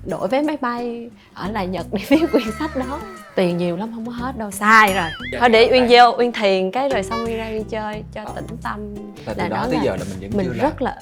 đổi vé máy bay ở lại Nhật để viết quyển sách đó. Tiền nhiều lắm không có hết đâu, sai rồi. Thôi để Uyên vô, Uyên thiền cái rồi xong Uyên ra Uyên chơi cho tĩnh tâm. Từ đó tới giờ là mình vẫn chưa làm. Rất là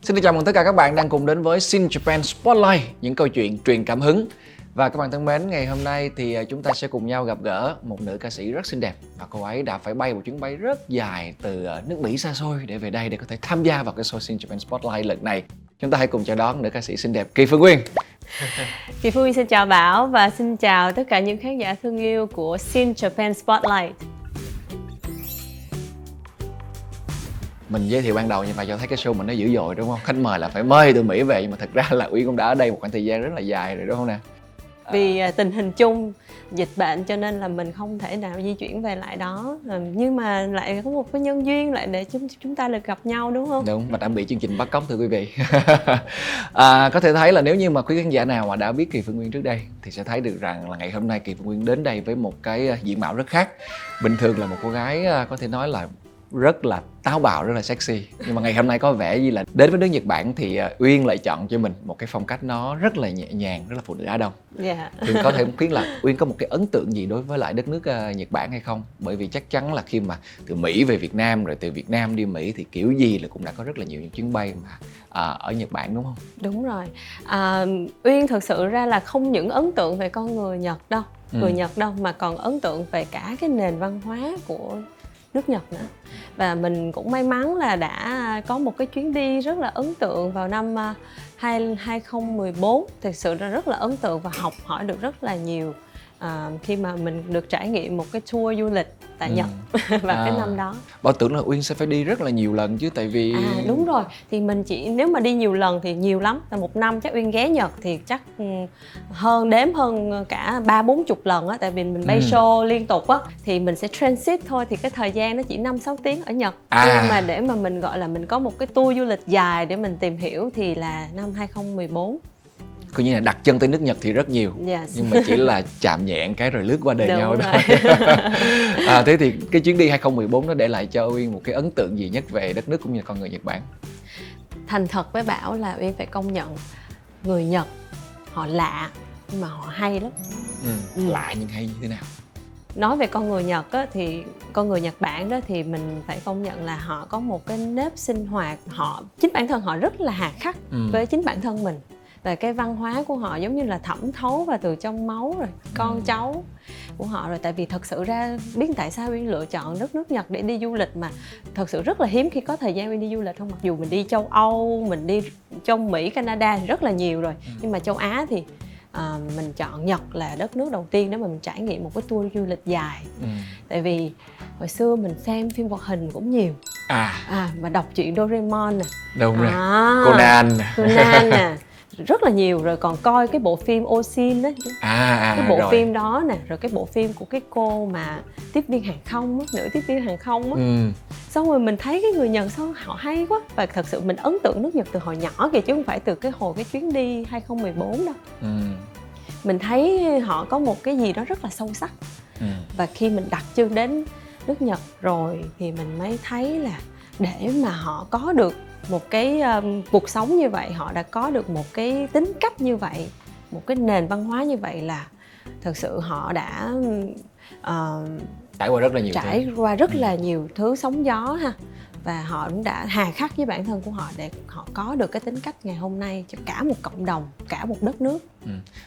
Xin chào mừng tất cả các bạn đang cùng đến với Shin Japan Spotlight, những câu chuyện truyền cảm hứng. Và các bạn thân mến, ngày hôm nay thì chúng ta sẽ cùng nhau gặp gỡ một nữ ca sĩ rất xinh đẹp. Và cô ấy đã phải bay một chuyến bay rất dài từ nước Mỹ xa xôi để về đây để có thể tham gia vào cái show Shin Japan Spotlight lần này. Chúng ta hãy cùng chào đón nữ ca sĩ xinh đẹp Kỳ Phương Uyên. Kỳ Phương Uyên xin chào Bảo và xin chào tất cả những khán giả thương yêu của Shin Japan Spotlight. Mình giới thiệu ban đầu như vậy cho thấy cái show mình nó dữ dội đúng không? Khách mời là phải mời từ Mỹ về, nhưng mà thật ra là Uyên cũng đã ở đây một khoảng thời gian rất là dài rồi đúng không nè? Vì tình hình chung dịch bệnh cho nên là mình không thể nào di chuyển về lại đó, nhưng mà lại có một cái nhân duyên lại để chúng ta được gặp nhau đúng không? Đúng, và đã bị chương trình bắt cóc thưa quý vị. Có thể thấy là nếu như mà quý khán giả nào mà đã biết Kỳ Phương Uyên trước đây thì sẽ thấy được rằng là ngày hôm nay Kỳ Phương Uyên đến đây với một cái diện mạo rất khác. Bình thường là một cô gái có thể nói là rất là táo bạo, rất là sexy, nhưng mà ngày hôm nay có vẻ như là đến với nước Nhật Bản thì Uyên lại chọn cho mình một cái phong cách nó rất là nhẹ nhàng, rất là phụ nữ Á Đông. Thì có thể khuyến là Uyên có một cái ấn tượng gì đối với lại đất nước Nhật Bản hay không? Bởi vì chắc chắn là khi mà từ Mỹ về Việt Nam rồi từ Việt Nam đi Mỹ thì kiểu gì là cũng đã có rất là nhiều những chuyến bay mà ở Nhật Bản đúng không? Đúng rồi. Uyên thực sự ra là không những ấn tượng về con người Nhật đâu, người Nhật đâu, mà còn ấn tượng về cả cái nền văn hóa của nước Nhật nữa. Và mình cũng may mắn là đã có một cái chuyến đi rất là ấn tượng vào năm 2014. Thực sự là rất là ấn tượng và học hỏi được rất là nhiều khi mà mình được trải nghiệm một cái tour du lịch tại Nhật vào cái năm đó. Bảo tưởng là Uyên sẽ phải đi rất là nhiều lần chứ, tại vì đúng rồi, thì mình chỉ nếu mà đi nhiều lần thì nhiều lắm, là một năm chắc Uyên ghé Nhật thì chắc đếm hơn cả 30-40 lần á, tại vì mình bay show liên tục á thì mình sẽ transit thôi, thì cái thời gian nó chỉ 5-6 tiếng ở Nhật. Nhưng mà để mà mình gọi là mình có một cái tour du lịch dài để mình tìm hiểu thì là năm 2014. coi như là đặt chân tới nước Nhật thì rất nhiều, nhưng mà chỉ là chạm nhẹ cái rồi lướt qua đời nhau thôi. Thế thì cái chuyến đi 2014 nó để lại cho Uyên một cái ấn tượng gì nhất về đất nước cũng như con người Nhật Bản? Thành thật với Bảo là Uyên phải công nhận người Nhật họ lạ nhưng mà họ hay lắm. Lạ nhưng hay như thế nào? Nói về con người Nhật á, thì con người Nhật Bản đó thì mình phải công nhận là họ có một cái nếp sinh hoạt, chính bản thân họ rất là hà khắc với chính bản thân mình. Và cái văn hóa của họ giống như là thẩm thấu vào từ trong máu rồi, con cháu của họ rồi. Tại vì thật sự ra biết tại sao Uyên lựa chọn đất nước Nhật để đi du lịch, mà thật sự rất là hiếm khi có thời gian Uyên đi du lịch không. Mặc dù mình đi châu Âu, mình đi trong Mỹ, Canada thì rất là nhiều rồi, nhưng mà châu Á thì mình chọn Nhật là đất nước đầu tiên để mà mình trải nghiệm một cái tour du lịch dài. Tại vì hồi xưa mình xem phim hoạt hình cũng nhiều, và đọc truyện Doraemon nè, đúng rồi, Conan nè, rất là nhiều, rồi còn coi cái bộ phim Osin á, cái bộ phim đó nè, rồi cái bộ phim của cái cô mà tiếp viên hàng không á, nữ tiếp viên hàng không á. Xong rồi mình thấy cái người Nhật sao họ hay quá, và thật sự mình ấn tượng nước Nhật từ hồi nhỏ kìa, chứ không phải từ cái chuyến đi 2014 đâu. Mình thấy họ có một cái gì đó rất là sâu sắc. Và khi mình đặt chân đến nước Nhật rồi thì mình mới thấy là để mà họ có được một cái cuộc sống như vậy, họ đã có được một cái tính cách như vậy, một cái nền văn hóa như vậy, là thực sự họ đã trải qua rất là nhiều thứ sóng gió ha. Và họ cũng đã hà khắc với bản thân của họ để họ có được cái tính cách ngày hôm nay cho cả một cộng đồng, cả một đất nước.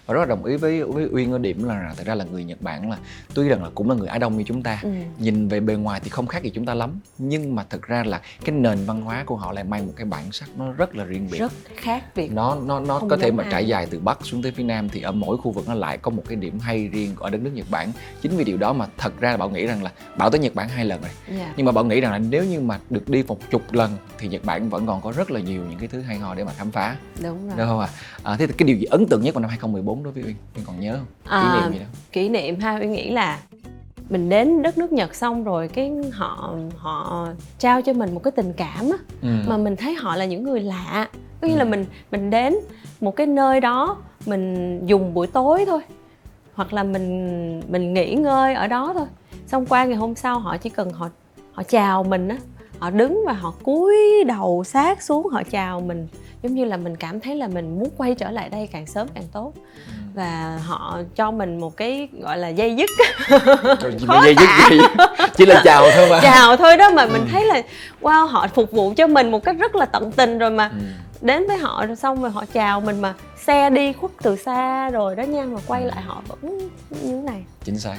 Và rất là đồng ý với Uyên ở điểm là thật ra là người Nhật Bản là tuy rằng là cũng là người Á Đông như chúng ta, nhìn về bề ngoài thì không khác gì chúng ta lắm, nhưng mà thật ra là cái nền văn hóa của họ lại mang một cái bản sắc nó rất là riêng biệt, rất khác biệt. Nó có thể mà trải dài từ Bắc xuống tới phía Nam, thì ở mỗi khu vực nó lại có một cái điểm hay riêng ở đất nước Nhật Bản. Chính vì điều đó mà thật ra là Bảo nghĩ rằng là Bảo tới Nhật Bản 2 lần rồi, nhưng mà Bảo nghĩ rằng là nếu như mà được đi 10 lần thì Nhật Bản vẫn còn có rất là nhiều những cái thứ hay ho để mà khám phá. Đúng rồi. Đúng không ạ? Thế thì cái điều gì ấn tượng nhất vào năm 2014 đối với Uyên? Uyên còn nhớ không? Kỷ niệm gì đó? Kỷ niệm ha, Uyên nghĩ là mình đến đất nước Nhật xong rồi cái họ trao cho mình một cái tình cảm á, mà mình thấy họ là những người lạ. Có nghĩa là mình đến một cái nơi đó, mình dùng buổi tối thôi, hoặc là mình nghỉ ngơi ở đó thôi, xong qua ngày hôm sau họ chỉ cần họ chào mình á, họ đứng và họ cúi đầu sát xuống họ chào mình, giống như là mình cảm thấy là mình muốn quay trở lại đây càng sớm càng tốt. Và họ cho mình một cái gọi là dây dứt. Dây dứt gì? Chỉ là chào thôi mà. Chào thôi đó mà mình thấy là wow, họ phục vụ cho mình một cách rất là tận tình rồi mà. Đến với họ rồi xong rồi họ chào mình mà xe đi khuất từ xa rồi đó nha, mà quay lại họ vẫn như thế này. Chính xác.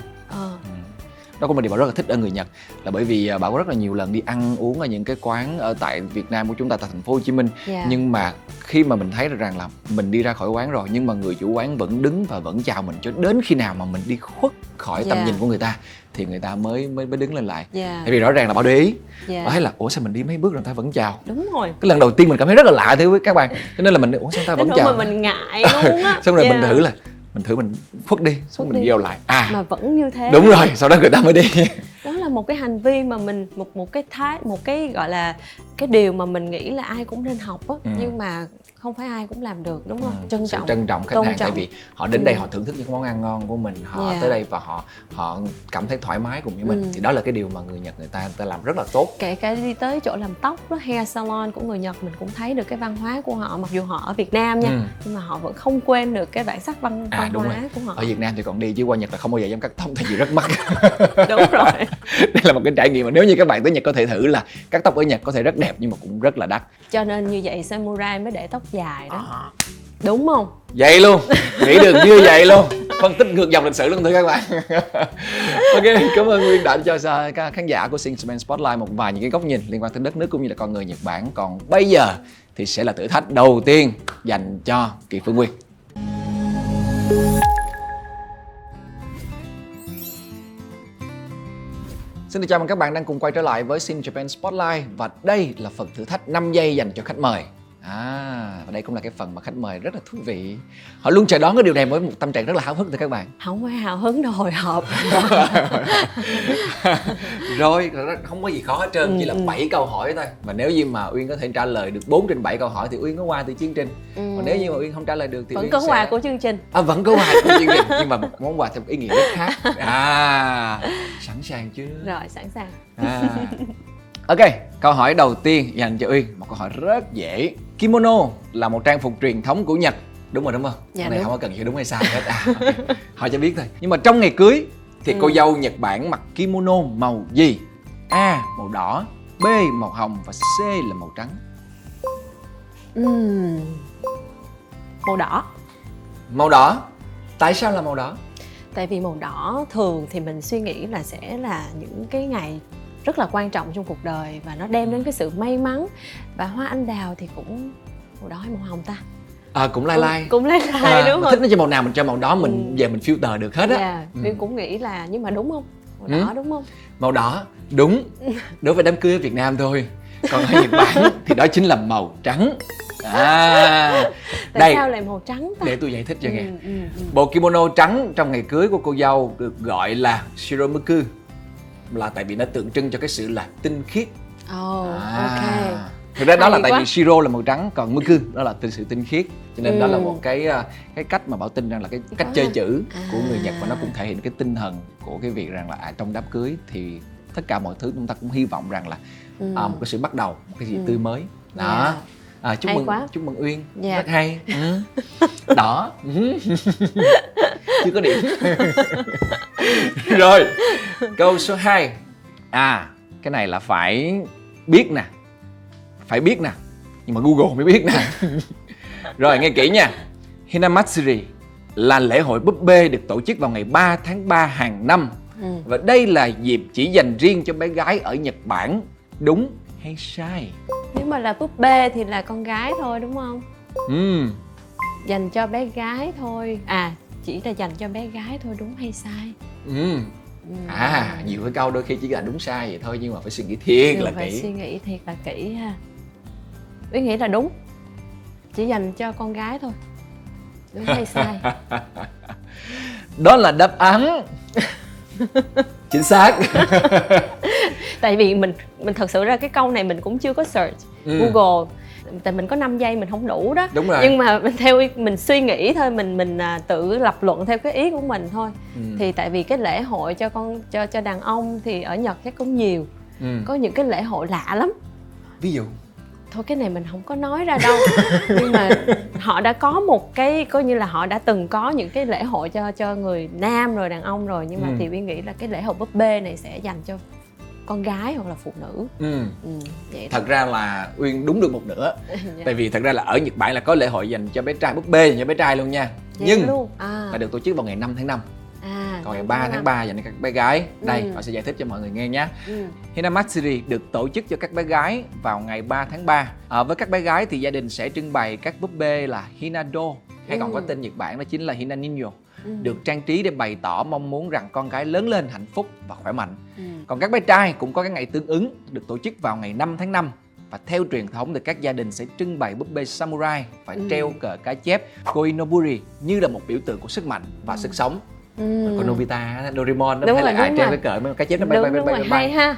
Đó cũng là điều Bảo rất là thích ở người Nhật, là bởi vì Bảo có rất là nhiều lần đi ăn uống ở những cái quán ở tại Việt Nam của chúng ta, tại thành phố Hồ Chí Minh. Nhưng mà khi mà mình thấy được rằng là mình đi ra khỏi quán rồi nhưng mà người chủ quán vẫn đứng và vẫn chào mình cho đến khi nào mà mình đi khuất khỏi tầm nhìn của người ta thì người ta mới đứng lên lại. Tại vì rõ ràng là Bảo để ý, Bảo thấy là ủa sao mình đi mấy bước rồi người ta vẫn chào. Đúng rồi. Cái lần đầu tiên mình cảm thấy rất là lạ thưa các bạn, cho nên là mình ủa sao người ta vẫn chào. Mà mình ngại luôn á. Xong rồi mình thử mình khuất đi, xong mình vô lại mà vẫn như thế. Đúng rồi, sau đó người ta mới đi. Đó là một cái hành vi mà mình một cái gọi là cái điều mà mình nghĩ là ai cũng nên học á, nhưng mà không phải ai cũng làm được, đúng không? Trân trọng khách hàng, tại vì họ đến đây họ thưởng thức những món ăn ngon của mình, họ tới đây và họ cảm thấy thoải mái cùng với mình, thì đó là cái điều mà người Nhật người ta làm rất là tốt. Kể cả đi tới chỗ làm tóc đó, hair salon của người Nhật, mình cũng thấy được cái văn hóa của họ, mặc dù họ ở Việt Nam nha, nhưng mà họ vẫn không quên được cái bản sắc văn hóa của họ. Ở Việt Nam thì còn đi chứ qua Nhật là không bao giờ dám cắt tóc tại vì rất mắc. Đúng rồi. Đây là một cái trải nghiệm mà nếu như các bạn tới Nhật có thể thử, là cắt tóc ở Nhật có thể rất đẹp nhưng mà cũng rất là đắt. Cho nên như vậy samurai mới để tóc dài đó. Đúng không? Vậy luôn, nghĩ được như vậy luôn. Phân tích ngược dòng lịch sử luôn thưa các bạn. Ok, cảm ơn Nguyên đã cho các khán giả của Shin Japan Spotlight một vài những cái góc nhìn liên quan tới đất nước cũng như là con người Nhật Bản. Còn bây giờ thì sẽ là thử thách đầu tiên dành cho Kỳ Phương Nguyên. Xin chào mừng các bạn đang cùng quay trở lại với Shin Japan Spotlight, và đây là phần thử thách 5 giây dành cho khách mời. Và đây cũng là cái phần mà khách mời rất là thú vị. Họ luôn chờ đón cái điều này với một tâm trạng rất là háo hức thưa các bạn. Không phải hào hứng đâu, hồi hộp. Rồi, không có gì khó hết trơn, chỉ là 7 câu hỏi thôi. Và nếu như mà Uyên có thể trả lời được 4 trên 7 câu hỏi thì Uyên có qua từ chương trình. Còn nếu như mà Uyên không trả lời được thì vẫn Uyên có quà của chương trình. Vẫn có quà của chương trình, nhưng mà một món quà theo ý nghĩa rất khác. Sẵn sàng chưa? Rồi, sẵn sàng. Ok, câu hỏi đầu tiên dành cho Uyên, một câu hỏi rất dễ. Kimono là một trang phục truyền thống của Nhật, đúng rồi đúng không? Dạ, cái này đúng. không có cần hiểu đúng hay sai hết. Okay. Hỏi cho biết thôi. Nhưng mà trong ngày cưới thì cô dâu Nhật Bản mặc kimono màu gì? A. Màu đỏ, B. Màu hồng và C là màu trắng. Màu đỏ. Màu đỏ. Tại sao là màu đỏ? Tại vì màu đỏ thường thì mình suy nghĩ là sẽ là những cái ngày rất là quan trọng trong cuộc đời và nó đem đến cái sự may mắn. Và hoa anh đào thì cũng màu đỏ hay màu hồng ta? Cũng lai lai. Cũng lai lai đúng không? Thích nó cho màu nào mình cho màu đó, mình về mình filter được hết á. Mình cũng nghĩ là, nhưng mà đúng không? Màu đỏ đúng không? Màu đỏ đúng đối với đám cưới ở Việt Nam thôi. Còn ở Nhật Bản thì đó chính là màu trắng. Tại sao lại màu trắng ta? Để tôi giải thích cho nghe. Bộ kimono trắng trong ngày cưới của cô dâu được gọi là shiromuku, là tại vì nó tượng trưng cho cái sự là tinh khiết. Ok. Thực ra đó là tại vì shiro là màu trắng, còn muku đó là sự tinh khiết, cho nên đó là một cái cách mà Bảo tin rằng là cái cách chơi chữ của người Nhật, và nó cũng thể hiện cái tinh thần của cái việc rằng là trong đám cưới thì tất cả mọi thứ chúng ta cũng hy vọng rằng là một cái sự bắt đầu, một cái gì tươi mới đó. Chúc mừng Uyên, rất hay. Đỏ. Chưa có điểm. Rồi, câu số 2. Cái này là phải biết nè, nhưng mà Google mới biết nè. Rồi, nghe kỹ nha. Hinamatsuri là lễ hội búp bê được tổ chức vào ngày 3 tháng 3 hàng năm. Và đây là dịp chỉ dành riêng cho bé gái ở Nhật Bản. Đúng hay sai? Nếu mà là búp bê thì là con gái thôi đúng không? Dành cho bé gái thôi. Chỉ là dành cho bé gái thôi, đúng hay sai? Nhiều cái câu đôi khi chỉ là đúng sai vậy thôi, nhưng mà phải suy nghĩ thiệt là phải kỹ. Suy nghĩ thiệt là kỹ ha. Uyên nghĩ là đúng, chỉ dành cho con gái thôi. Đúng hay sai? Đó là đáp án chính xác. Tại vì mình thật sự ra cái câu này mình cũng chưa có search Google. tại mình có 5 giây mình không đủ đó. Đúng rồi. Nhưng mà theo mình suy nghĩ thôi, mình tự lập luận theo cái ý của mình thôi. Thì tại vì cái lễ hội cho đàn ông thì ở Nhật chắc cũng nhiều. Có những cái lễ hội lạ lắm. Ví dụ? Thôi cái này mình không có nói ra đâu. Nhưng mà họ đã có một cái, coi như là họ đã từng có những cái lễ hội cho người nam rồi, đàn ông rồi. Nhưng mà thì Uyên nghĩ là cái lễ hội búp bê này sẽ dành cho con gái hoặc là phụ nữ. Vậy thật ra là Uyên đúng được một nửa. Tại vì thật ra là ở Nhật Bản là có lễ hội dành cho bé trai, búp bê dành cho bé trai luôn nha. Nhưng là được tổ chức vào ngày 5 tháng 5. Còn ngày 3 tháng 3 dành cho các bé gái. Đây, họ sẽ giải thích cho mọi người nghe nhé. Hinamatsuri được tổ chức cho các bé gái vào ngày 3 tháng 3. Với các bé gái thì gia đình sẽ trưng bày các búp bê là Hinado, hay còn có tên Nhật Bản đó chính là Hinaninyo, được trang trí để bày tỏ mong muốn rằng con gái lớn lên hạnh phúc và khỏe mạnh. Còn các bé trai cũng có cái ngày tương ứng, được tổ chức vào ngày 5 tháng 5. Và theo truyền thống thì các gia đình sẽ trưng bày búp bê samurai và treo cờ cá chép Koinoburi như là một biểu tượng của sức mạnh và sức sống. Còn Nobita, Doraemon nó thấy là ai treo cái cờ với cá chép nó bay. Hay ha.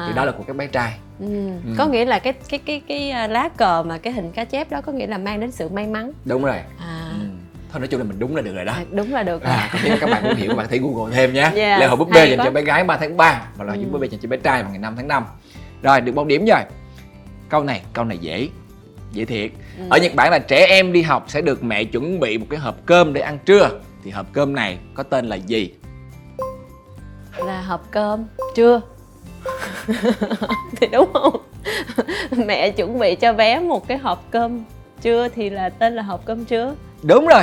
Thì đó là của các bé trai. Có nghĩa là cái lá cờ mà cái hình cá chép đó có nghĩa là mang đến sự may mắn. Đúng rồi. Thôi nói chung là mình đúng là được rồi đó. Đúng là được rồi. Còn nếu các bạn muốn hiểu, các bạn có thể Google thêm nhé. Lễ hội búp bê dành cho bé gái 3 tháng 3 và là búp bê dành cho bé trai vào ngày 5 tháng 5. Rồi, được 1 điểm rồi. Câu này dễ thiệt. Ở Nhật Bản là trẻ em đi học sẽ được mẹ chuẩn bị một cái hộp cơm để ăn trưa. Thì hộp cơm này có tên là gì? Là hộp cơm trưa. Thì đúng không? Mẹ chuẩn bị cho bé một cái hộp cơm trưa thì là tên là hộp cơm trưa. Đúng rồi.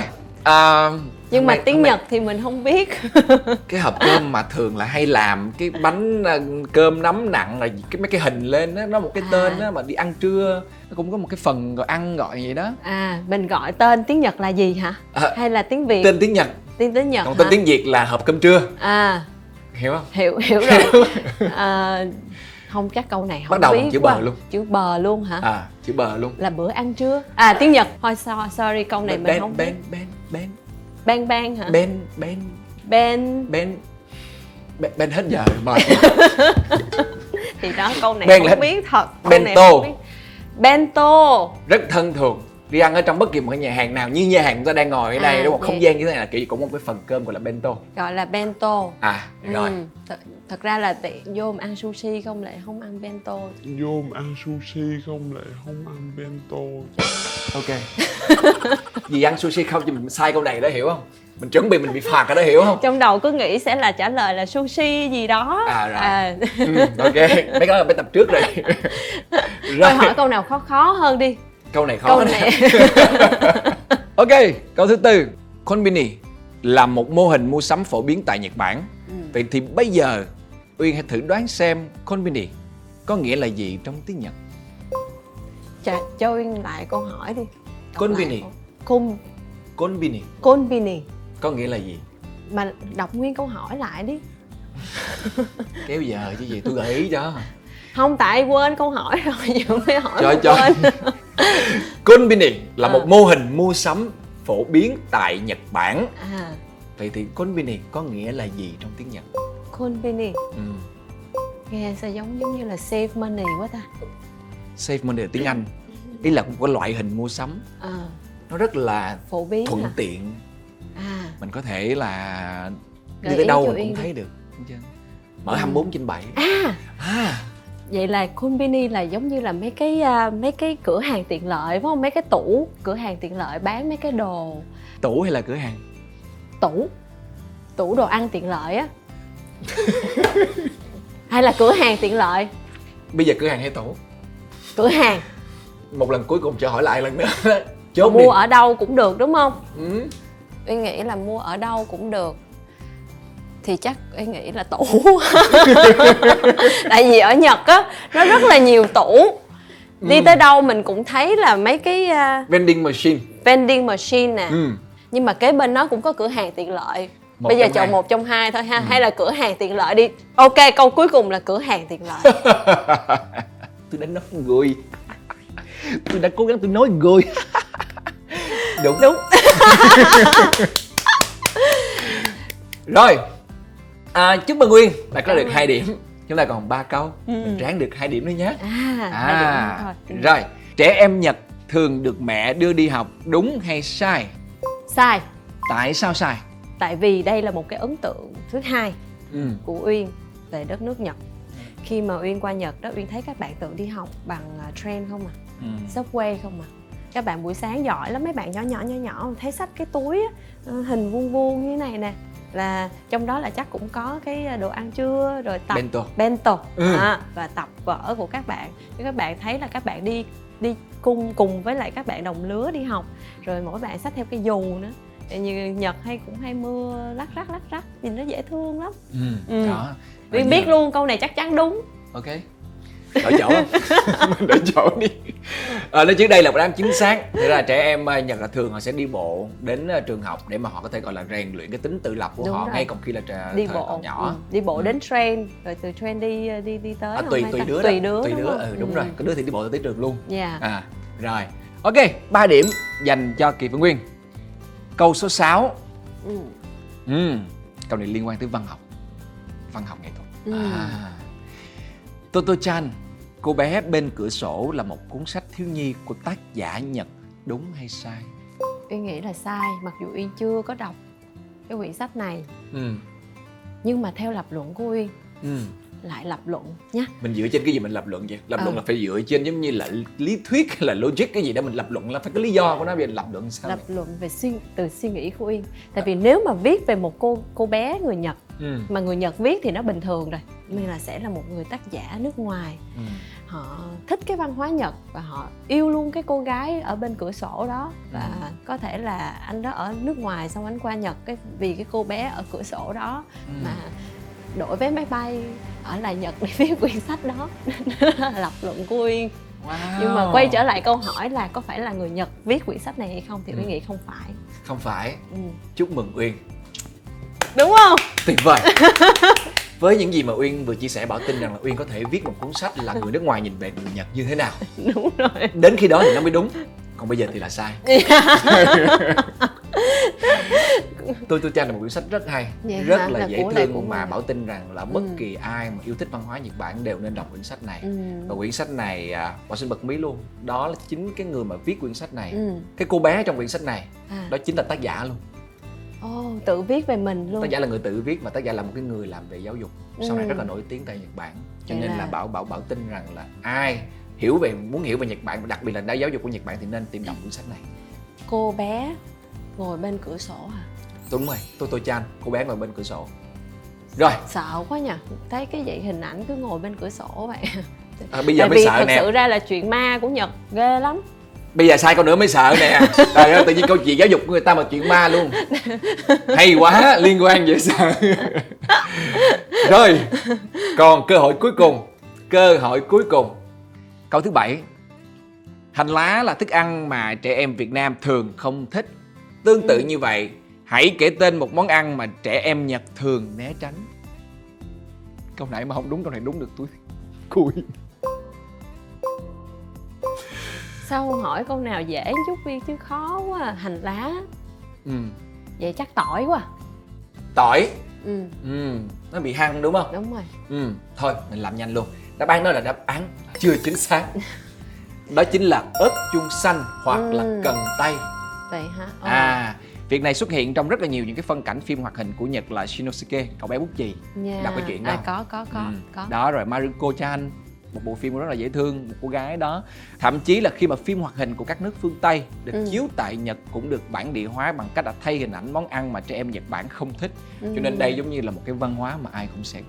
Nhưng mà tiếng Nhật thì mình không biết. Cái hộp cơm mà thường là hay làm cái bánh cơm nấm nặng là mấy cái hình lên đó, nó một cái tên đó mà đi ăn trưa, nó cũng có một cái phần gọi ăn gọi vậy đó. Mình gọi tên tiếng Nhật là gì hả? Hay là tiếng Việt? Tên tiếng Nhật. Tiếng Nhật. Còn tên tiếng Việt là hộp cơm trưa. Hiểu không? Hiểu rồi. Không, chắc câu này không bắt đầu biết bằng chữ bờ luôn. Chữ bờ luôn hả? Chữ bờ luôn. Là bữa ăn trưa. Tiếng Nhật. Thôi sorry, câu này mình không biết. Bang hả? Ben hết giờ mời. Thì đó, câu này Ben không biết thật. Bento. Bento. Rất thân thường. Đi ăn ở trong bất kỳ một cái nhà hàng nào, như nhà hàng chúng ta đang ngồi ở đây, đúng một không gian như thế này là kiểu gì cũng một cái phần cơm gọi là bento. Gọi là bento. Rồi. Thật ra là vô mà ăn sushi không lại không ăn bento. Vô mà ăn sushi không lại không ăn bento. Ok. Vì ăn sushi không thì mình sai câu này đó, hiểu không? Mình chuẩn bị mình bị phạt ở đó, hiểu không? Trong đầu cứ nghĩ sẽ là trả lời là sushi gì đó. Ok, mấy cái đó là phải tập trước rồi. Rồi hỏi câu nào khó hơn đi. Câu này khó này. Ok, câu thứ 4. Konbini là một mô hình mua sắm phổ biến tại Nhật Bản. Vậy thì bây giờ Uyên hãy thử đoán xem Konbini có nghĩa là gì trong tiếng Nhật. Cho Uyên lại câu hỏi đi. Konbini. Konbini. Konbini có nghĩa là gì? Mà đọc nguyên câu hỏi lại đi. Kéo giờ chứ gì, tôi gợi ý cho. Không, tại quên câu hỏi rồi, giờ mới hỏi quên. Konbini là một mô hình mua sắm phổ biến tại Nhật Bản. Vậy thì Konbini có nghĩa là gì trong tiếng Nhật? Konbini. Nghe sao giống như là save money quá ta. Save money là tiếng Anh. Ý là một cái loại hình mua sắm. Nó rất là phổ biến, thuận tiện. Mình có thể là đi gợi tới đâu mình cũng thấy được. Mở 24/7. Vậy là Konbini là giống như là mấy cái cửa hàng tiện lợi phải không? Mấy cái tủ cửa hàng tiện lợi bán mấy cái đồ. Tủ hay là cửa hàng? Tủ đồ ăn tiện lợi á. Hay là cửa hàng tiện lợi? Bây giờ cửa hàng hay tủ? Cửa hàng. Một lần cuối cùng cho hỏi lại lần nữa. Chốt mua đi. Ở đâu cũng được đúng không? Em nghĩ là mua ở đâu cũng được. Thì chắc em nghĩ là tủ. Tại vì ở Nhật á, nó rất là nhiều tủ. Đi tới đâu mình cũng thấy là mấy cái vending machine nè. Nhưng mà kế bên nó cũng có cửa hàng tiện lợi. Bây giờ chọn một trong hai thôi ha. Hay là cửa hàng tiện lợi đi. Ok, câu cuối cùng là cửa hàng tiện lợi. Tôi đã nói rồi. Tôi đã cố gắng tôi nói rồi. Đúng. Rồi. Chúc mừng Nguyên đã có được 2 điểm. Chúng ta còn 3 câu. Mình ráng được 2 điểm nữa nhé. 2 điểm thôi. Rồi. Trẻ em Nhật thường được mẹ đưa đi học, đúng hay sai? Sai. Tại sao sai? Tại vì đây là một cái ấn tượng thứ hai của Uyên về đất nước Nhật. Khi mà Uyên qua Nhật đó, Uyên thấy các bạn tự đi học bằng train không à, subway không à. Các bạn buổi sáng giỏi lắm, mấy bạn nhỏ thấy xách cái túi á, hình vuông vuông như thế này nè, là trong đó là chắc cũng có cái đồ ăn trưa, rồi tập bento và tập vở của các bạn. Thì các bạn thấy là các bạn đi cùng với lại các bạn đồng lứa đi học, rồi mỗi bạn xách theo cái dù nữa. Như Nhật cũng hay mưa lắc rắc, nhìn nó dễ thương lắm. Đó. Uyên biết luôn câu này chắc chắn đúng. Ok. Đổi chỗ mình đổi chỗ đi. Nói trước đây là đáp chính xác. Thế là trẻ em Nhật là thường họ sẽ đi bộ đến trường học để mà họ có thể gọi là rèn luyện cái tính tự lập của họ, ngay còn khi là đi bộ còn nhỏ. Đi bộ đến train, rồi từ train đi tới. Tùy đứa. Đúng rồi. Có đứa thì đi bộ tới trường luôn. Rồi. Ok, 3 điểm dành cho Kỳ Phương Nguyên. Câu số 6. Câu này liên quan tới văn học nghệ thuật. Toto-chan, cô bé bên cửa sổ là một cuốn sách thiếu nhi của tác giả Nhật, đúng hay sai? Uyên nghĩ là sai, mặc dù Uyên chưa có đọc cái quyển sách này. Nhưng mà theo lập luận của Uyên, lại lập luận nhá. Mình dựa trên cái gì mình lập luận vậy? Lập luận là phải dựa trên giống như là lý thuyết hay là logic cái gì đó mình lập luận, là phải có lý do của nó. Về lập luận sao? Lập luận về từ suy nghĩ của Uyên. Tại vì nếu mà viết về một cô bé người Nhật, mà người Nhật viết thì nó bình thường rồi, nên là sẽ là một người tác giả nước ngoài. Họ thích cái văn hóa Nhật và họ yêu luôn cái cô gái ở bên cửa sổ đó. Và có thể là anh đó ở nước ngoài xong anh qua Nhật vì cái cô bé ở cửa sổ đó mà đổi vé máy bay ở lại Nhật để viết quyển sách đó. Lập luận của Uyên. Nhưng mà quay trở lại câu hỏi là có phải là người Nhật viết quyển sách này hay không thì Uyên nghĩ không phải. Không phải. Chúc mừng Uyên. Đúng không? Tuyệt vời. Với những gì mà Uyên vừa chia sẻ, Bảo tin rằng là Uyên có thể viết một cuốn sách là người nước ngoài nhìn về người Nhật như thế nào. Đúng rồi. Đến khi đó thì nó mới đúng. Còn bây giờ thì là sai. Tôi cho là một quyển sách rất hay, rất là dễ thương, mà Bảo tin rằng là bất kỳ ai mà yêu thích văn hóa Nhật Bản đều nên đọc quyển sách này. Và quyển sách này Bảo xin bật mí luôn, đó là chính cái người mà viết quyển sách này, cái cô bé trong quyển sách này, đó chính là tác giả luôn. Tự viết về mình luôn. Tác giả là người tự viết, mà tác giả là một cái người làm về giáo dục, sau này rất là nổi tiếng tại Nhật Bản. Cho nên là Bảo tin rằng là ai muốn hiểu về Nhật Bản, và đặc biệt là đá giáo dục của Nhật Bản, thì nên tìm đọc quyển sách này. Cô bé ngồi bên cửa sổ hả? Đúng rồi, Toto-chan, cô bé ngồi bên cửa sổ. Rồi. Sợ quá nhỉ, thấy cái vậy hình ảnh cứ ngồi bên cửa sổ vậy. Bây giờ mới sợ nè. Thật sự ra là chuyện ma của Nhật ghê lắm. Bây giờ sai câu nữa mới sợ nè. Trời ơi, tự nhiên câu chuyện giáo dục của người ta mà chuyện ma luôn. Hay quá, liên quan vậy sao? Rồi, còn cơ hội cuối cùng. Câu thứ 7. Hành lá là thức ăn mà trẻ em Việt Nam thường không thích. Tương tự như vậy, hãy kể tên một món ăn mà trẻ em Nhật thường né tránh. Câu nãy mà không đúng, câu này đúng được túi cùi. Sao không hỏi câu nào dễ chút đi chứ khó quá. Hành lá. Vậy chắc tỏi quá. Tỏi. Nó bị hăng đúng không? Đúng rồi. Thôi mình làm nhanh luôn. Đáp án đó là đáp án chưa chính xác. Đó chính là ớt chuông xanh hoặc là cần tây. Vậy hả? Việc này xuất hiện trong rất là nhiều những cái phân cảnh phim hoạt hình của Nhật là Shinosuke, cậu bé bút chì. Đọc cái chuyện đó. Có. Đó, rồi Maruko-chan, một bộ phim rất là dễ thương, một cô gái đó. Thậm chí là khi mà phim hoạt hình của các nước phương Tây được chiếu tại Nhật cũng được bản địa hóa bằng cách là thay hình ảnh món ăn mà trẻ em Nhật Bản không thích. Cho nên đây giống như là một cái văn hóa mà ai cũng sẽ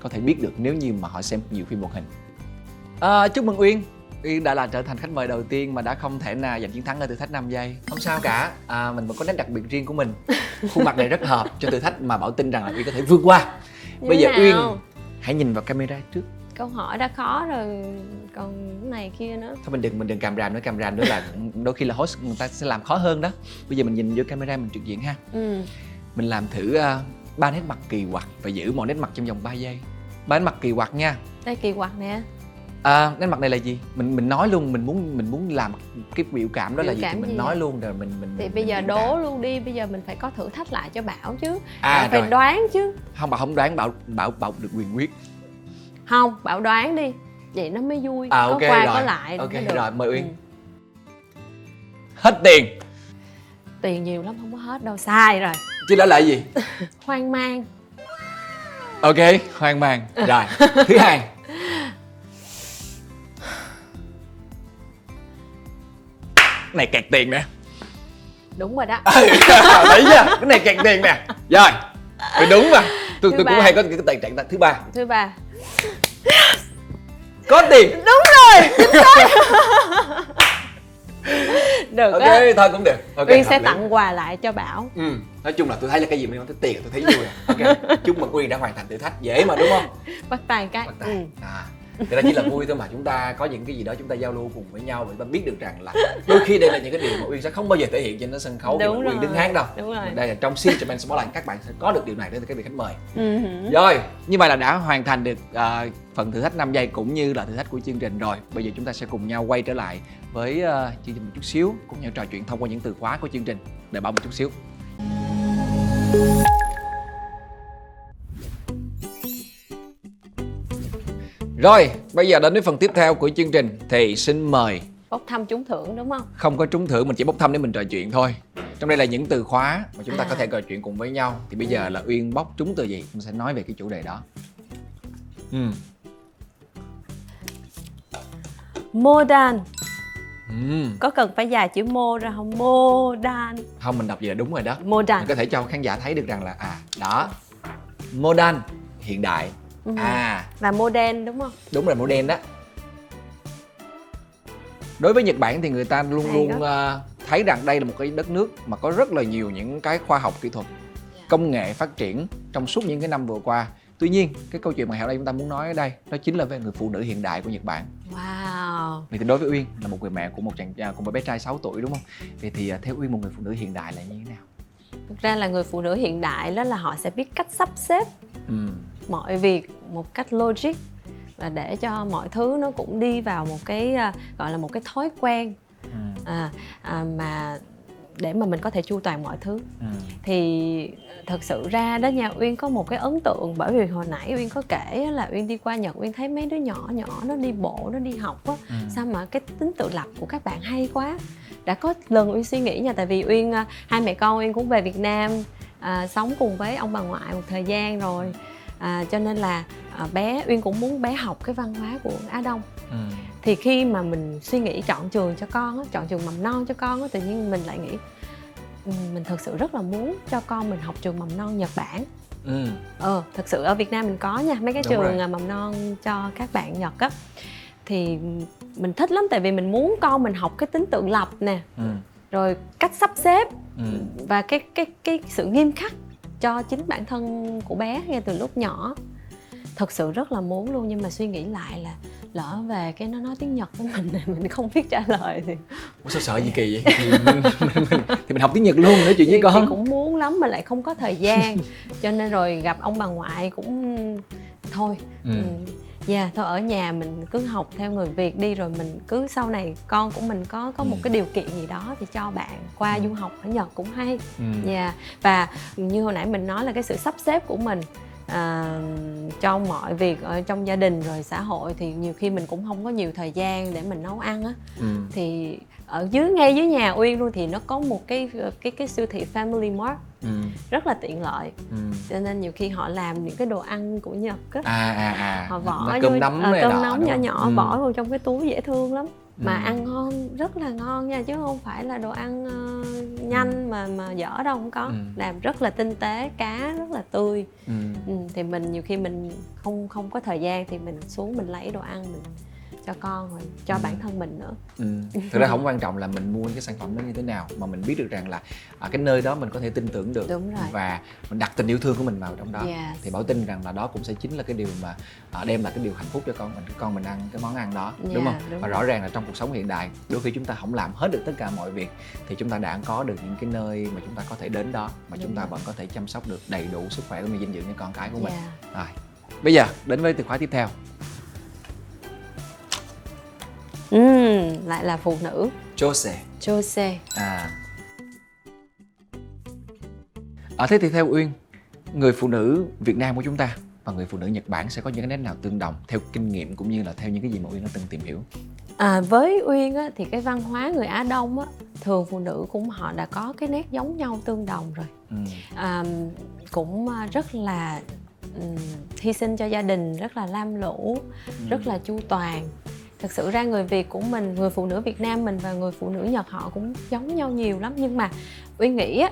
có thể biết được nếu như mà họ xem nhiều phim hoạt hình. Chúc mừng Uyên. Uyên đã là trở thành khách mời đầu tiên mà đã không thể nào giành chiến thắng ở thử thách 5 giây. Không sao cả, mình vẫn có nét đặc biệt riêng của mình. Khuôn mặt này rất hợp cho thử thách mà Bảo tin rằng là Uyên có thể vượt qua. Bây giờ Uyên hãy nhìn vào camera trước. Câu hỏi đã khó rồi, còn cái này kia nữa. Thôi mình đừng càm ràm nữa là đôi khi là host người ta sẽ làm khó hơn đó. Bây giờ mình nhìn vô camera mình trực diện ha. Mình làm thử 3 nét mặt kỳ quặc và giữ một nét mặt trong vòng 3 giây. 3 nét mặt kỳ quặc nha. Đây kỳ quặc nè. Nét mặt này là gì? Mình nói luôn, mình muốn làm cái biểu cảm đó là gì thì mình nói luôn rồi mình thì bây giờ đố luôn đi, bây giờ mình phải có thử thách lại cho Bảo chứ. Bảo phải đoán chứ. Không, Bảo không đoán, Bảo được quyền quyết. Không, Bảo đoán đi, vậy nó mới vui. Ok có qua rồi. có lại. Ok rồi, mời Uyên. Hết tiền. Tiền nhiều lắm không có hết đâu, sai rồi. Chứ đó là gì? Hoang mang. Ok, hoang mang. Rồi, thứ hai. Này kẹt tiền nè. Đúng rồi đó. Đấy chưa? Cái này kẹt tiền nè. Rồi, thì đúng mà. Tôi cũng hay có cái tình trạng thứ ba. Thứ ba. Có tiền. Đúng rồi, chính xác. Được Ok, á. thôi cũng được. Ok, Uyên sẽ hợp lý. tặng quà lại cho Bảo. Nói chung là tôi thấy là cái gì mà liên quan tới tiền tôi thấy vui rồi. Ok, chúc mừng Uyên đã hoàn thành thử thách, dễ mà đúng không? Bắt tay cái. Bắt tay. Thì đó chỉ là vui thôi mà, chúng ta có những cái gì đó chúng ta giao lưu cùng với nhau và chúng ta biết được rằng là đôi khi đây là những cái điều mà Uyên sẽ không bao giờ thể hiện trên sân khấu khi mà Uyên đứng hát đâu. Đúng rồi. Đây là trong series Japan Spotlight các bạn sẽ có được điều này đến từ các vị khách mời. Rồi, như vậy là đã hoàn thành được phần thử thách 5 giây cũng như là thử thách của chương trình rồi. Bây giờ chúng ta sẽ cùng nhau quay trở lại với chương trình một chút xíu, cùng nhau trò chuyện thông qua những từ khóa của chương trình. Đợi Bảo một chút xíu. Rồi, bây giờ đến với phần tiếp theo của chương trình thì xin mời. Bốc thăm trúng thưởng đúng không? Không có trúng thưởng, mình chỉ bốc thăm để mình trò chuyện thôi. Trong đây là những từ khóa mà chúng ta có thể trò chuyện cùng với nhau. Thì bây giờ là Uyên bốc trúng từ gì, mình sẽ nói về cái chủ đề đó. Modern. Có cần phải dài chữ mô ra không? Modern. Không, mình đọc gì là đúng rồi đó. Modern. Mình có thể cho khán giả thấy được rằng là đó, modern, hiện đại. Và modern đúng không? Đúng rồi, modern đó. Đối với Nhật Bản thì người ta luôn luôn thấy rằng đây là một cái đất nước mà có rất là nhiều những cái khoa học kỹ thuật, công nghệ phát triển trong suốt những cái năm vừa qua. Tuy nhiên, cái câu chuyện mà hôm nay chúng ta muốn nói ở đây đó chính là về người phụ nữ hiện đại của Nhật Bản. Wow. Vậy thì đối với Uyên là một người mẹ của một bé trai 6 tuổi đúng không? Vậy thì theo Uyên một người phụ nữ hiện đại là như thế nào? Thực ra là người phụ nữ hiện đại đó là họ sẽ biết cách sắp xếp mọi việc một cách logic, và để cho mọi thứ nó cũng đi vào một cái gọi là một cái thói quen mà để mà mình có thể chu toàn mọi thứ. Thì thật sự ra đó nha, Uyên có một cái ấn tượng, bởi vì hồi nãy Uyên có kể là Uyên đi qua Nhật, Uyên thấy mấy đứa nhỏ nó đi bộ, nó đi học á, sao mà cái tính tự lập của các bạn hay quá. Đã có lần Uyên suy nghĩ nha, tại vì Uyên hai mẹ con Uyên cũng về Việt Nam sống cùng với ông bà ngoại một thời gian rồi, cho nên là bé Uyên cũng muốn bé học cái văn hóa của Á Đông. Thì khi mà mình suy nghĩ chọn trường cho con á, chọn trường mầm non cho con á, tự nhiên mình lại nghĩ mình thực sự rất là muốn cho con mình học trường mầm non Nhật Bản. Thực sự ở Việt Nam mình có nha, mấy cái trường mầm non cho các bạn Nhật á, thì mình thích lắm, tại vì mình muốn con mình học cái tính tự lập nè, rồi cách sắp xếp và cái sự nghiêm khắc cho chính bản thân của bé ngay từ lúc nhỏ. Thật sự rất là muốn luôn, nhưng mà suy nghĩ lại là lỡ về cái nó nói tiếng Nhật với mình mình không biết trả lời thì sao sợ gì kỳ vậy? Thì mình học tiếng Nhật luôn, nói chuyện với con. Thì cũng muốn lắm mà lại không có thời gian, cho nên rồi gặp ông bà ngoại cũng thôi. Thôi ở nhà mình cứ học theo người Việt đi, rồi mình cứ sau này con của mình có một cái điều kiện gì đó thì cho bạn qua du học ở Nhật cũng hay. Và như hồi nãy mình nói là cái sự sắp xếp của mình trong mọi việc ở trong gia đình rồi xã hội, thì nhiều khi mình cũng không có nhiều thời gian để mình nấu ăn á. Thì ở ngay dưới nhà Uyên luôn thì nó có một cái siêu thị Family Mart rất là tiện lợi. Cho nên nhiều khi họ làm những cái đồ ăn của Nhật á, họ bỏ cơm nắm nhỏ nhỏ bỏ vào trong cái túi, dễ thương lắm. Mà ăn ngon, rất là ngon nha, chứ không phải là đồ ăn nhanh mà dở đâu, không có. Làm rất là tinh tế, cá rất là tươi. Thì mình nhiều khi mình không có thời gian thì mình xuống mình lấy đồ ăn mình cho con rồi cho bản thân mình nữa. Thực ra không quan trọng là mình mua cái sản phẩm đó như thế nào, mà mình biết được rằng là cái nơi đó mình có thể tin tưởng được. Đúng rồi. Và mình đặt tình yêu thương của mình vào trong đó. Thì Bảo tin rằng là đó cũng sẽ chính là cái điều mà đem lại cái điều hạnh phúc cho con mình ăn cái món ăn đó, đúng không? Và rõ ràng là trong cuộc sống hiện đại, đôi khi chúng ta không làm hết được tất cả mọi việc, thì chúng ta đã có được những cái nơi mà chúng ta có thể đến đó mà chúng ta vẫn có thể chăm sóc được đầy đủ sức khỏe cũng như dinh dưỡng cho con cái của mình. Rồi, bây giờ đến với từ khóa tiếp theo. Lại là phụ nữ. Jose. Thế thì theo Uyên, người phụ nữ Việt Nam của chúng ta và người phụ nữ Nhật Bản sẽ có những cái nét nào tương đồng theo kinh nghiệm cũng như là theo những cái gì mà Uyên đã từng tìm hiểu? Với Uyên á, thì cái văn hóa người Á Đông á, thường phụ nữ cũng họ đã có cái nét giống nhau tương đồng rồi. Cũng rất là hy sinh cho gia đình, rất là lam lũ, rất là chu toàn. Thực sự ra người Việt của mình, người phụ nữ Việt Nam mình và người phụ nữ Nhật họ cũng giống nhau nhiều lắm. Nhưng mà Uyên nghĩ á,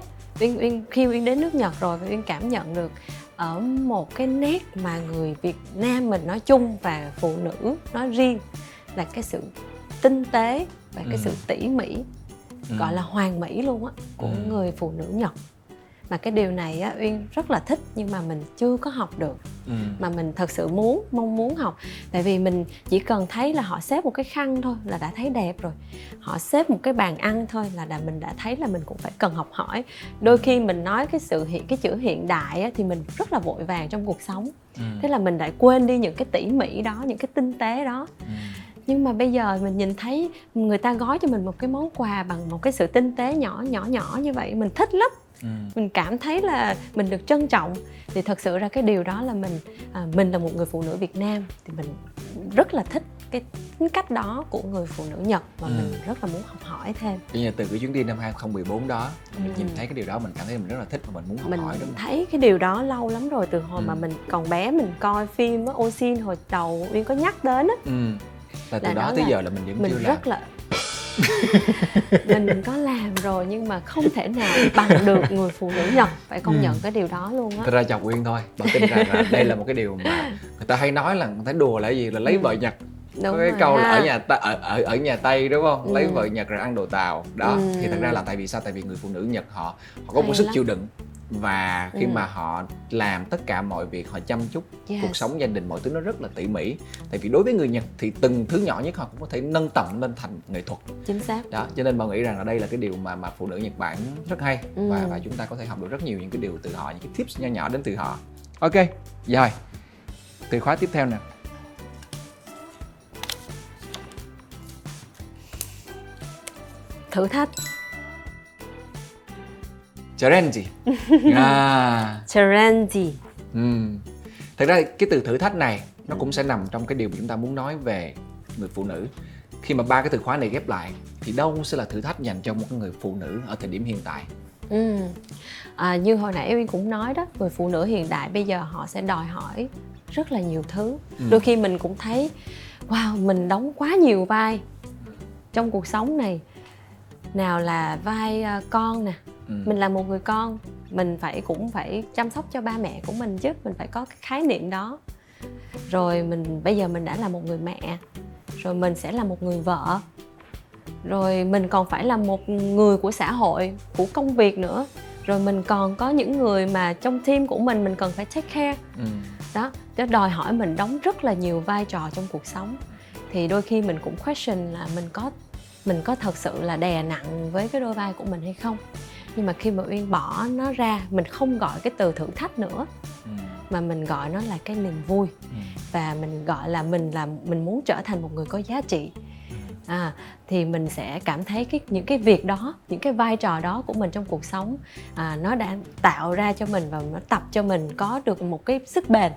khi Uyên đến nước Nhật rồi, Uyên cảm nhận được ở một cái nét mà người Việt Nam mình nói chung và phụ nữ nói riêng là cái sự tinh tế và cái sự tỉ mỉ, gọi là hoàn mỹ luôn á, của người phụ nữ Nhật. Mà cái điều này á, Uyên rất là thích nhưng mà mình chưa có học được. Mà mình thật sự mong muốn học. Tại vì mình chỉ cần thấy là họ xếp một cái khăn thôi là đã thấy đẹp rồi. Họ xếp một cái bàn ăn thôi là mình đã thấy là mình cũng phải cần học hỏi. Đôi khi mình nói cái chữ hiện đại á, thì mình rất là vội vàng trong cuộc sống. Thế là mình lại quên đi những cái tỉ mỉ đó, những cái tinh tế đó. Nhưng mà bây giờ mình nhìn thấy người ta gói cho mình một cái món quà bằng một cái sự tinh tế nhỏ như vậy, mình thích lắm. Mình cảm thấy là mình được trân trọng. Thì thật sự ra cái điều đó là mình là một người phụ nữ Việt Nam thì mình rất là thích cái tính cách đó của người phụ nữ Nhật và mình rất là muốn học hỏi thêm. Như từ cái chuyến đi năm 2014 đó, mình nhìn thấy cái điều đó mình cảm thấy mình rất là thích và mình muốn học hỏi, đúng không? Mình thấy cái điều đó lâu lắm rồi, từ hồi mà mình còn bé, mình coi phim Osin hồi đầu Uyên có nhắc đến á. Là từ đó tới giờ là mình vẫn chưa làm. Rất là mình có làm rồi nhưng mà không thể nào bằng được người phụ nữ Nhật, phải công nhận cái điều đó luôn á. Thật ra chọc Uyên thôi, bạn tin rằng là đây là một cái điều mà người ta hay nói là người ta đùa là cái gì, là lấy vợ Nhật. Đúng có cái rồi câu ha. là ở nhà Tây đúng không? Lấy vợ Nhật rồi ăn đồ Tàu đó. Thì thật ra là tại vì sao? Tại vì người phụ nữ Nhật họ có một sức chịu đựng. Và khi mà họ làm tất cả mọi việc, họ chăm chút cuộc sống gia đình, mọi thứ nó rất là tỉ mỉ. Tại vì đối với người Nhật thì từng thứ nhỏ nhất họ cũng có thể nâng tầm lên thành nghệ thuật. Chính xác. Đó, cho nên bạn nghĩ rằng là đây là cái điều mà phụ nữ Nhật Bản rất hay. Và chúng ta có thể học được rất nhiều những cái điều từ họ, những cái tips nhỏ nhỏ đến từ họ. Ok, rồi. Từ khóa tiếp theo nè. Thử thách. Challenge. Challenge. Thật ra cái từ thử thách này nó cũng sẽ nằm trong cái điều mà chúng ta muốn nói về người phụ nữ. Khi mà ba cái từ khóa này ghép lại thì đâu sẽ là thử thách dành cho một người phụ nữ ở thời điểm hiện tại? Như hồi nãy Uyên cũng nói đó, người phụ nữ hiện đại bây giờ họ sẽ đòi hỏi rất là nhiều thứ. Đôi khi mình cũng thấy wow, mình đóng quá nhiều vai trong cuộc sống này. Nào là vai con nè, mình là một người con, mình cũng phải chăm sóc cho ba mẹ của mình chứ, mình phải có cái khái niệm đó. Rồi bây giờ mình đã là một người mẹ, rồi mình sẽ là một người vợ, rồi mình còn phải là một người của xã hội, của công việc nữa. Rồi mình còn có những người mà trong team của mình cần phải take care. Đó, nó đòi hỏi mình đóng rất là nhiều vai trò trong cuộc sống. Thì đôi khi mình cũng question là mình có thật sự là đè nặng với cái đôi vai của mình hay không. Nhưng mà khi mà Uyên bỏ nó ra, mình không gọi cái từ thử thách nữa, mà mình gọi nó là cái niềm vui. Và mình gọi là mình muốn trở thành một người có giá trị. Thì mình sẽ cảm thấy những cái việc đó, những cái vai trò đó của mình trong cuộc sống, nó đã tạo ra cho mình và nó tập cho mình có được một cái sức bền.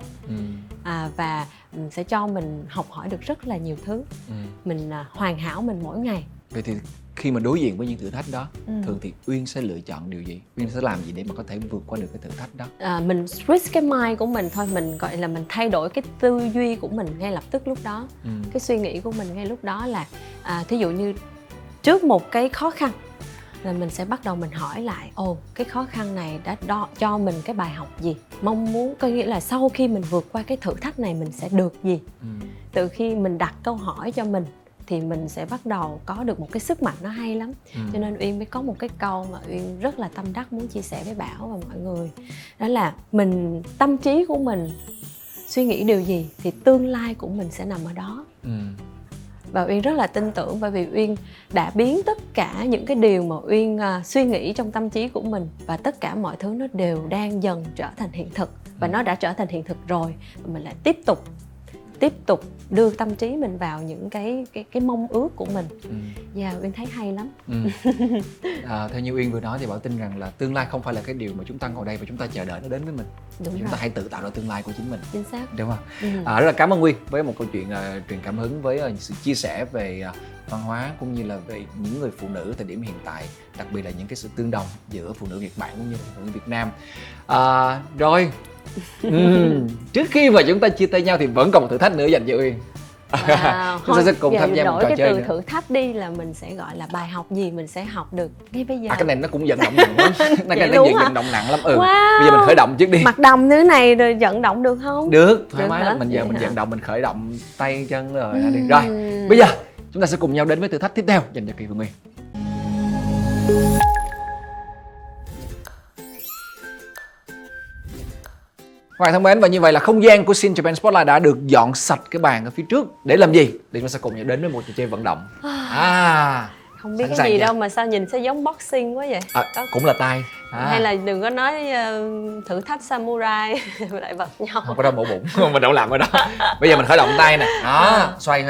Và sẽ cho mình học hỏi được rất là nhiều thứ. Mình hoàn hảo mình mỗi ngày. Vậy thì khi mà đối diện với những thử thách đó, thường thì Uyên sẽ lựa chọn điều gì? Uyên sẽ làm gì để mà có thể vượt qua được cái thử thách đó? Mình switch cái mind của mình thôi, mình gọi là mình thay đổi cái tư duy của mình ngay lập tức lúc đó. Cái suy nghĩ của mình ngay lúc đó là thí dụ như trước một cái khó khăn là mình sẽ bắt đầu mình hỏi lại, cái khó khăn này đã cho mình cái bài học gì, mong muốn, có nghĩa là sau khi mình vượt qua cái thử thách này mình sẽ được gì. Từ khi mình đặt câu hỏi cho mình thì mình sẽ bắt đầu có được một cái sức mạnh nó hay lắm. Cho nên Uyên mới có một cái câu mà Uyên rất là tâm đắc muốn chia sẻ với Bảo và mọi người. Đó là tâm trí của mình suy nghĩ điều gì thì tương lai của mình sẽ nằm ở đó. Và Uyên rất là tin tưởng, bởi vì Uyên đã biến tất cả những cái điều mà Uyên suy nghĩ trong tâm trí của mình, và tất cả mọi thứ nó đều đang dần trở thành hiện thực. Và nó đã trở thành hiện thực rồi, và mình lại tiếp tục tiếp tục đưa tâm trí mình vào những cái mong ước của mình. Dạ, Uyên thấy hay lắm. Theo như Uyên vừa nói thì Bảo tin rằng là tương lai không phải là cái điều mà chúng ta ngồi đây và chúng ta chờ đợi nó đến với mình. Đúng Chúng rồi. ta hãy tự tạo ra tương lai của chính mình. Chính xác. Đúng không? Rất là cảm ơn Uyên với một câu chuyện truyền cảm hứng, với sự chia sẻ về văn hóa cũng như là về những người phụ nữ thời điểm hiện tại, đặc biệt là những cái sự tương đồng giữa phụ nữ Nhật Bản cũng như là phụ nữ Việt Nam. Rồi trước khi mà chúng ta chia tay nhau thì vẫn còn một thử thách nữa dành cho Uyên. Wow. Chúng ta sẽ cùng tham gia một đổi trò cái chơi từ nữa. thử thách đi, là mình sẽ gọi là bài học gì mình sẽ học được ngay bây giờ. Cái này nó cũng vận động nặng lắm. Cái này luôn hả? vận động nặng lắm. Wow. Bây giờ mình khởi động trước đi. Mặt đầm như thế này rồi vận động được không? Được, thoải Được mái hả? lắm. Mình giờ Vậy mình hả? vận động, mình khởi động tay chân rồi. Đi. Rồi, bây giờ chúng ta sẽ cùng nhau đến với thử thách tiếp theo dành cho Kỳ Phương Uyên. Các bạn thân mến, và như vậy là không gian của Shin Japan Spotlight đã được dọn sạch cái bàn ở phía trước. Để làm gì? Để chúng ta sẽ cùng nhau đến với một trò chơi vận động. Không biết sẵn cái sàng gì chưa? đâu mà sao nhìn sẽ giống boxing quá vậy? Cũng là tay. Hay là đừng có nói thử thách samurai lại vật nhau. Không có đâu mổ bụng. Mình đâu làm ở đó. Bây giờ mình khởi động tay nè. Đó, xoay.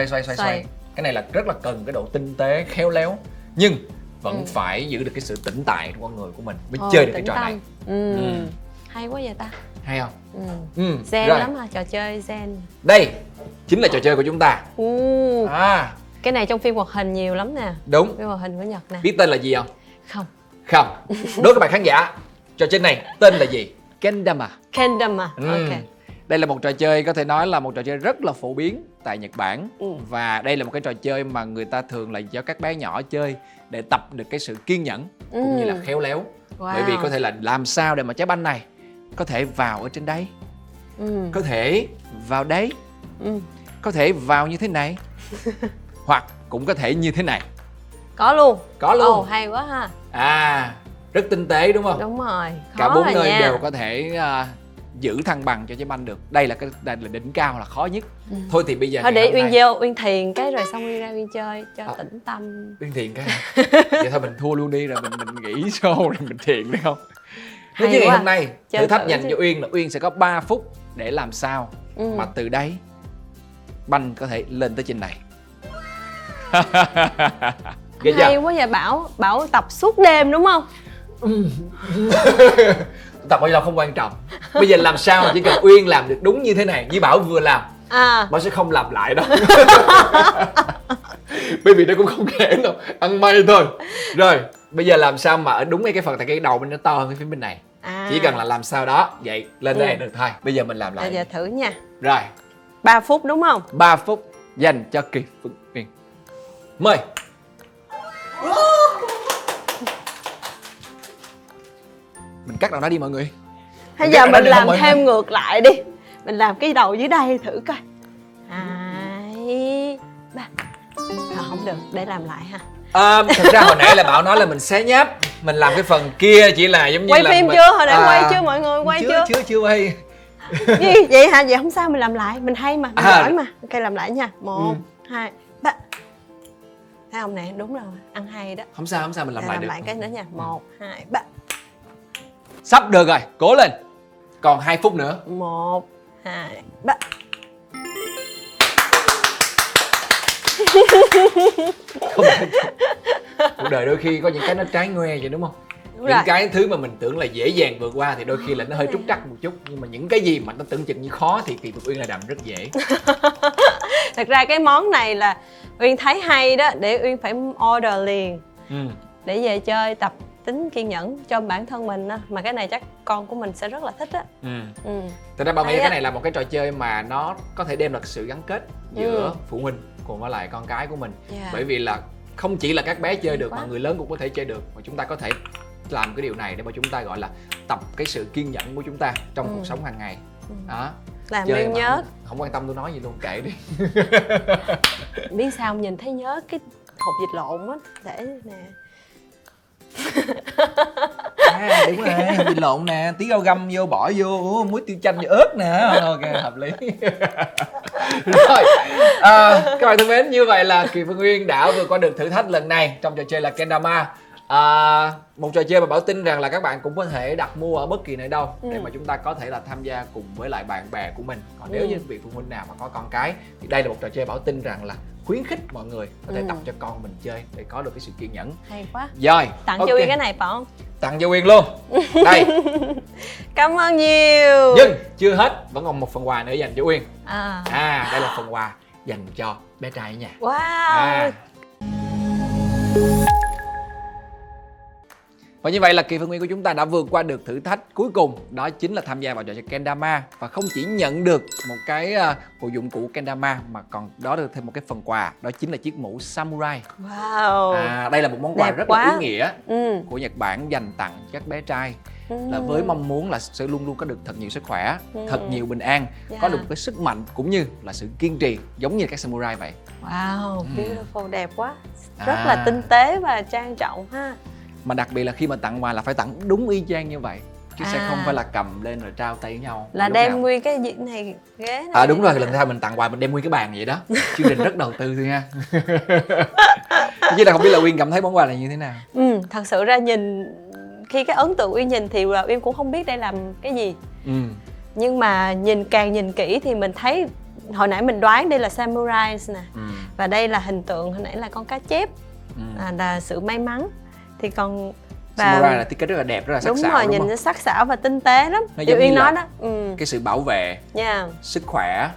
Cái này là rất là cần cái độ tinh tế, khéo léo, nhưng vẫn phải giữ được cái sự tĩnh tại trong con người của mình mới chơi được cái trò này. Hay quá vậy ta. Hay không? Zen Rồi. lắm à, trò chơi zen. Đây chính là trò chơi của chúng ta. Cái này trong phim hoạt hình nhiều lắm nè. Đúng. Phim hoạt hình của Nhật nè. Biết tên là gì không? Không. Không. Đối với các bạn khán giả, trò chơi này tên là gì? Kendama. Kendama. Ok. Đây là một trò chơi có thể nói là một trò chơi rất là phổ biến tại Nhật Bản. Và đây là một cái trò chơi mà người ta thường là cho các bé nhỏ chơi để tập được cái sự kiên nhẫn cũng như là khéo léo. Bởi vì có thể là làm sao để mà trái banh này có thể vào ở trên đây, có thể vào đấy, có thể vào như thế này, hoặc cũng có thể như thế này. Có luôn. Có luôn. Hay quá ha. Rất tinh tế đúng không? Đúng rồi. Cả Khó bốn rồi nơi nha. đều có thể giữ thăng bằng cho trái banh được. Đây là đỉnh cao, là khó nhất. Thôi thì bây giờ Thôi ngày để hôm Uyên nay- vô, Uyên thiền cái rồi xong Uyên ra Uyên chơi cho tĩnh tâm. Uyên thiền cái vậy thôi mình thua luôn đi, rồi mình nghỉ show rồi mình thiền được không? Nếu như Hay ngày quá. hôm nay Chơi thử thách thử dành chứ. cho Uyên là Uyên sẽ có 3 phút để làm sao mà từ đây banh có thể lên tới trên này. Ghê Hay chưa? quá vậy Bảo tập suốt đêm đúng không? Tập bao nhiêu không quan trọng. Bây giờ làm sao mà chỉ cần Uyên làm được đúng như thế này như Bảo vừa làm, Bảo sẽ không làm lại đâu. Bởi vì nó cũng không kém đâu, ăn may thôi. Rồi, bây giờ làm sao mà ở đúng cái phần tại cái đầu bên nó to hơn cái phía bên này. Chỉ cần là làm sao đó, vậy lên đây được thôi. Bây giờ mình làm lại. Bây giờ thử nha. Rồi, 3 phút đúng không? 3 phút dành cho Kỳ Phương Uyên. Mời. Mình cắt đầu nó đi mọi người. Hay Cái giờ đó mình đi làm không mọi thêm người? ngược lại đi. Mình làm cái đầu dưới đây thử coi. 2, 3. Không được, để làm lại ha. Thật ra hồi nãy là Bảo nói là mình xé nháp, mình làm cái phần kia chỉ là giống như Quay là phim mình... chưa? Hồi nãy quay chưa mọi người? Quay chưa? Chưa quay. Gì? Vậy hả? Vậy không sao, mình làm lại. Mình hay mà, mình giỏi mà. Ok, làm lại nha. 1, 2, 3. Thấy không nè? Đúng rồi. Ăn hay đó. Không sao mình làm Để lại làm được. lại cái nữa nha. 1, 2, 3. Sắp được rồi, cố lên. Còn 2 phút nữa. 1, 2, 3. Không. Cuộc đời đôi khi có những cái nó trái ngoe vậy đúng không? Đúng Những rồi. cái thứ mà mình tưởng là dễ dàng vượt qua thì đôi khi là nó hơi trúc trắc một chút. Nhưng mà những cái gì mà nó tưởng chừng như khó thì Kỳ Phương Uyên là làm rất dễ. Thật ra cái món này là Uyên thấy hay đó, để Uyên phải order liền để về chơi, tập tính kiên nhẫn cho bản thân mình á. Mà cái này chắc con của mình sẽ rất là thích á. Thật ra Bảo nghĩ Hay cái á. này là một cái trò chơi mà nó có thể đem lại sự gắn kết giữa phụ huynh cùng với lại con cái của mình. Bởi vì là không chỉ là các bé chơi được mà người lớn cũng có thể chơi được. Và chúng ta có thể làm cái điều này để mà chúng ta gọi là tập cái sự kiên nhẫn của chúng ta trong cuộc sống hàng ngày. Đó. Làm Chơi Uyên mà nhớ. không quan tâm tôi nói gì luôn, kệ đi. Biết sao không, nhìn thấy nhớ cái hột vịt lộn á. Để nè. Đúng rồi, vịt lộn nè, tí rau găm vô bỏ vô, muối tiêu chanh vô ớt nè. Ok, hợp lý. Rồi, các bạn thân mến, như vậy là Kỳ Phương Uyên đã vượt qua được thử thách lần này trong trò chơi là Kendama. Một trò chơi mà Bảo tin rằng là các bạn cũng có thể đặt mua ở bất kỳ nơi đâu để mà chúng ta có thể là tham gia cùng với lại bạn bè của mình. Còn nếu như vị phụ huynh nào mà có con cái thì đây là một trò chơi Bảo tin rằng là khuyến khích mọi người có thể tập cho con mình chơi để có được cái sự kiên nhẫn. Hay quá. Rồi, Tặng cho Uyên cái này phải không? Tặng cho Uyên luôn. Đây. Cảm ơn nhiều. Nhưng chưa hết, vẫn còn một phần quà nữa dành cho Uyên. Đây là phần quà dành cho bé trai ở nhà. Wow. Và như vậy là Kỳ Phương Nguyên của chúng ta đã vượt qua được thử thách cuối cùng, đó chính là tham gia vào trò chơi Kendama. Và không chỉ nhận được một cái bộ dụng cụ Kendama mà còn đó được thêm một cái phần quà, đó chính là chiếc mũ samurai. Wow. Đây là một món quà đẹp rất quá. là ý nghĩa của Nhật Bản dành tặng các bé trai, là với mong muốn là sẽ luôn luôn có được thật nhiều sức khỏe, thật nhiều bình an, có được một cái sức mạnh cũng như là sự kiên trì giống như các samurai vậy. Wow, beautiful, đẹp quá. Rất là tinh tế và trang trọng ha. Mà đặc biệt là khi mà tặng quà là phải tặng đúng y chang như vậy, chứ sẽ không phải là cầm lên rồi trao tay với nhau. Là đem nguyên cái gì này, ghế này. Đúng rồi, lần sau mình tặng quà mình đem nguyên cái bàn vậy đó. Chương trình rất đầu tư thôi nha. Chứ là không biết là Uyên cảm thấy món quà này như thế nào? Thật sự ra nhìn, khi cái ấn tượng Uyên nhìn thì Uyên cũng không biết đây làm cái gì. Nhưng mà càng nhìn kỹ thì mình thấy, hồi nãy mình đoán đây là samurai nè. Và đây là hình tượng, hồi nãy là con cá chép, là sự may mắn. Thì còn samurai là thiết kế rất là đẹp, rất là sắc đúng sảo. Rồi, nhìn nó sắc sảo và tinh tế lắm. Điều Uyên nói đó. Cái sự bảo vệ, sức khỏe,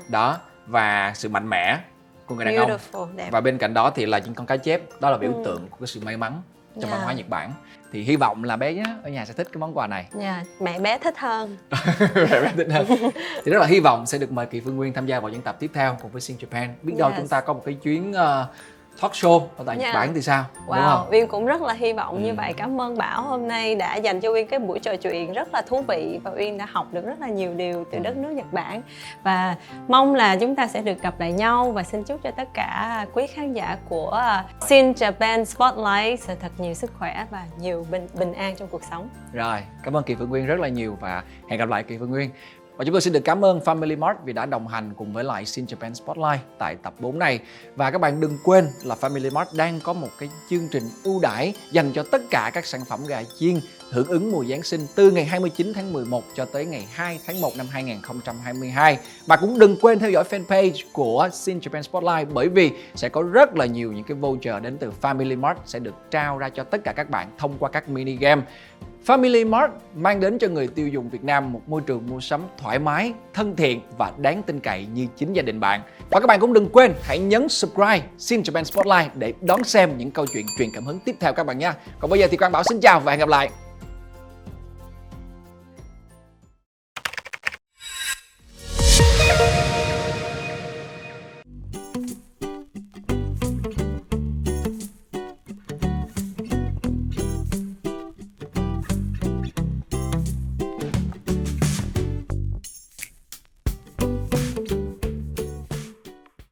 đó, và sự mạnh mẽ của người đàn ông. Đẹp. Và bên cạnh đó thì là những con cá chép, đó là biểu tượng của cái sự may mắn trong văn hóa Nhật Bản. Thì hy vọng là bé ở nhà sẽ thích cái món quà này. Mẹ bé thích hơn. Mẹ bé thích hơn. Thì rất là hy vọng sẽ được mời Kỳ Phương Nguyên tham gia vào những tập tiếp theo cùng với Sin Japan. Biết đâu chúng ta có một cái chuyến talk show ở tại Nhật Bản thì sao? Đúng không? Uyên cũng rất là hy vọng như vậy. Cảm ơn Bảo hôm nay đã dành cho Uyên cái buổi trò chuyện rất là thú vị, và Uyên đã học được rất là nhiều điều từ đất nước Nhật Bản. Và mong là chúng ta sẽ được gặp lại nhau, và xin chúc cho tất cả quý khán giả của Sin Japan Spotlight sẽ thật nhiều sức khỏe và nhiều bình an trong cuộc sống. Rồi, cảm ơn Kỳ Phương Nguyên rất là nhiều và hẹn gặp lại Kỳ Phương Nguyên. Và chúng tôi xin được cảm ơn Family Mart vì đã đồng hành cùng với lại Sin Japan Spotlight tại tập 4 này. Và các bạn đừng quên là Family Mart đang có một cái chương trình ưu đãi dành cho tất cả các sản phẩm gà chiên hưởng ứng mùa Giáng sinh từ ngày 29 tháng 11 cho tới ngày 2 tháng 1 năm 2022. Và cũng đừng quên theo dõi fanpage của Sin Japan Spotlight, bởi vì sẽ có rất là nhiều những cái voucher đến từ Family Mart sẽ được trao ra cho tất cả các bạn thông qua các mini game. Family Mart mang đến cho người tiêu dùng Việt Nam một môi trường mua sắm thoải mái, thân thiện và đáng tin cậy như chính gia đình bạn. Và các bạn cũng đừng quên hãy nhấn subscribe Sin Japan Spotlight để đón xem những câu chuyện truyền cảm hứng tiếp theo các bạn nha. Còn bây giờ thì Quang Bảo xin chào và hẹn gặp lại.